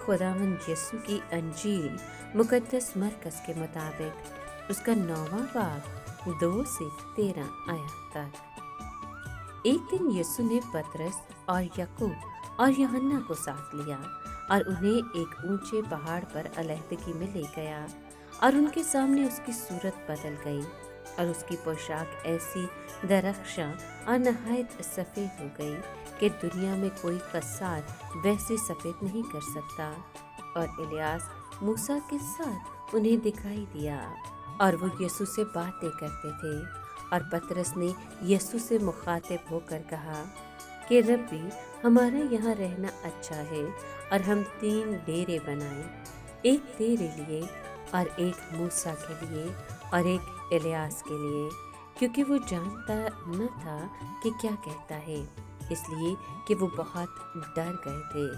खुदावंद यीशु की अंजील मुकद्दस मरकज़ के मुताबिक उसका 9वां बाब 2 से 13 आयत तक। एक दिन यीशु ने पतरस और याकूब और यूहन्ना को साथ लिया और उन्हें एक ऊंचे पहाड़ पर अलहदगी में ले गया और उनके सामने उसकी सूरत बदल गई और उसकी पोशाक ऐसी दरख्शां और नहायत सफ़ेद हो गई कि दुनिया में कोई कसार वैसे सफ़ेद नहीं कर सकता। और इलियास मूसा के साथ उन्हें दिखाई दिया और वो यीशु से बातें करते थे। और पतरस ने यीशु से मुखातिब होकर कहा कि रब्बी, हमारा यहाँ रहना अच्छा है और हम 3 डेरे बनाएं, एक तेरे लिए और एक मूसा के लिए और एक इलियास के लिए, क्योंकि वो जानता न था कि क्या कहता है, इसलिए कि वो बहुत डर गए थे।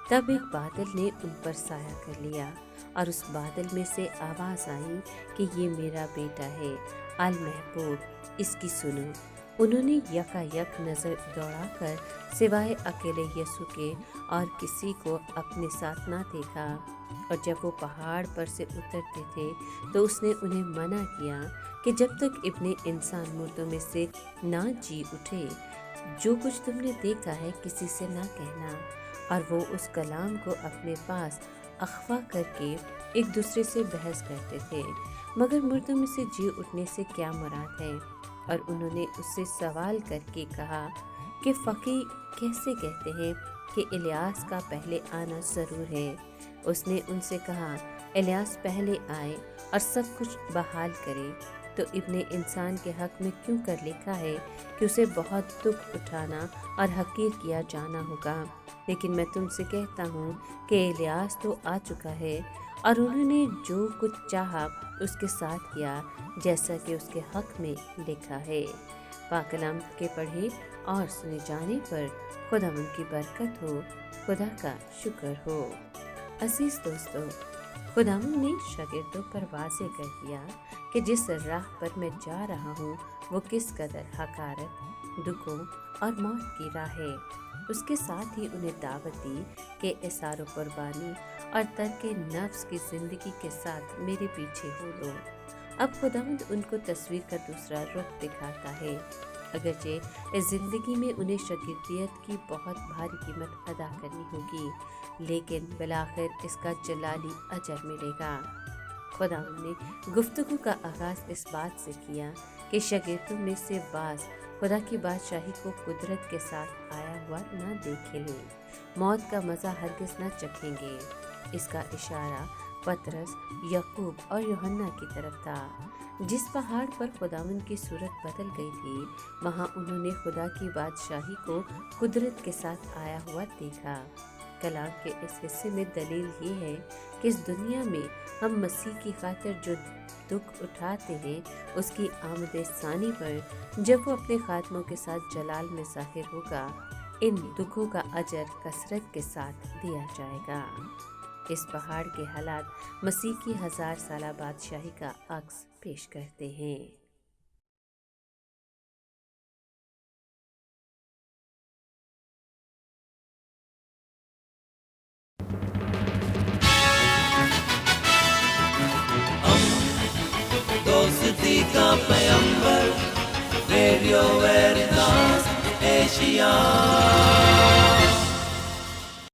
तब एक बादल ने उन पर साया कर लिया और उस बादल में से आवाज़ आई कि ये मेरा बेटा है, अल महबूब, इसकी सुनो। उन्होंने यकायक नज़र दौड़ाकर सिवाय अकेले यीशु के और किसी को अपने साथ ना देखा। और जब वो पहाड़ पर से उतरते थे तो उसने उन्हें मना किया कि जब तक इब्ने इंसान मुर्दों में से ना जी उठे, जो कुछ तुमने देखा है किसी से ना कहना। और वो उस कलाम को अपने पास अख्फा करके एक दूसरे से बहस करते थे, मगर मुर्दों में से जी उठने से क्या मुराद है। और उन्होंने उससे सवाल करके कहा कि फ़की कैसे कहते हैं कि इलियास का पहले आना ज़रूर है। उसने उनसे कहा, इलियास पहले आए और सब कुछ बहाल करे, तो इब्ने इंसान के हक़ में क्यों कर लिखा है कि उसे बहुत दुख उठाना और हकीर किया जाना होगा। लेकिन मैं तुमसे कहता हूँ कि इलियास तो आ चुका है और उन्होंने जो कुछ चाहा उसके साथ किया, जैसा कि उसके हक़ में लिखा है। पाक कलाम के पढ़े और सुने जाने पर खुदावंद की बरकत हो, खुदा का शुक्र हो। अजीज़ दोस्तों, खुदावंद ने शागिर्दों पर वाज़े कर दिया कि जिस राह पर मैं जा रहा हूँ वो किस कदर हकारत, दुखों और मौत की राह है। उसके साथ ही उन्हें दावत दी कि इसारो कुर्बानी और तर्के नफ्स की ज़िंदगी के साथ मेरे पीछे हो लो। अब खुदावंद उनको तस्वीर का दूसरा रुख दिखाता है। अगरचे इस ज़िंदगी में उन्हें शागिर्दियत की बहुत भारी कीमत अदा करनी होगी, लेकिन बिलाखिर इसका जलाली अजर मिलेगा। खुदावंद ने गुफ्तगू का आगाज़ इस बात से किया कि शागिर्दों में से बाज़ खुदा की बादशाही को कुदरत के साथ आया हुआ न देखेंगे, मौत का मज़ा हरगिज़ न चखेंगे। इसका इशारा पतरस, याकूब और यूहन्ना की तरफ था। जिस पहाड़ पर खुदावंद की सूरत बदल गई थी, वहाँ उन्होंने खुदा की बादशाही को कुदरत के साथ आया हुआ देखा। कलाम के इस हिस्से में दलील ये है कि इस दुनिया में हम मसीह की खातिर जो दुख उठाते हैं, उसकी आमद सानी पर जब वो अपने खात्मों के साथ जलाल में ज़ाहिर होगा, इन दुखों का अजर कसरत के साथ दिया जाएगा। इस पहाड़ के हालात मसीह की 1000 साला बादशाही का अक्स पेश करते हैं। दोस्ती का पैगंबर, रेडियो वेरितास एशिया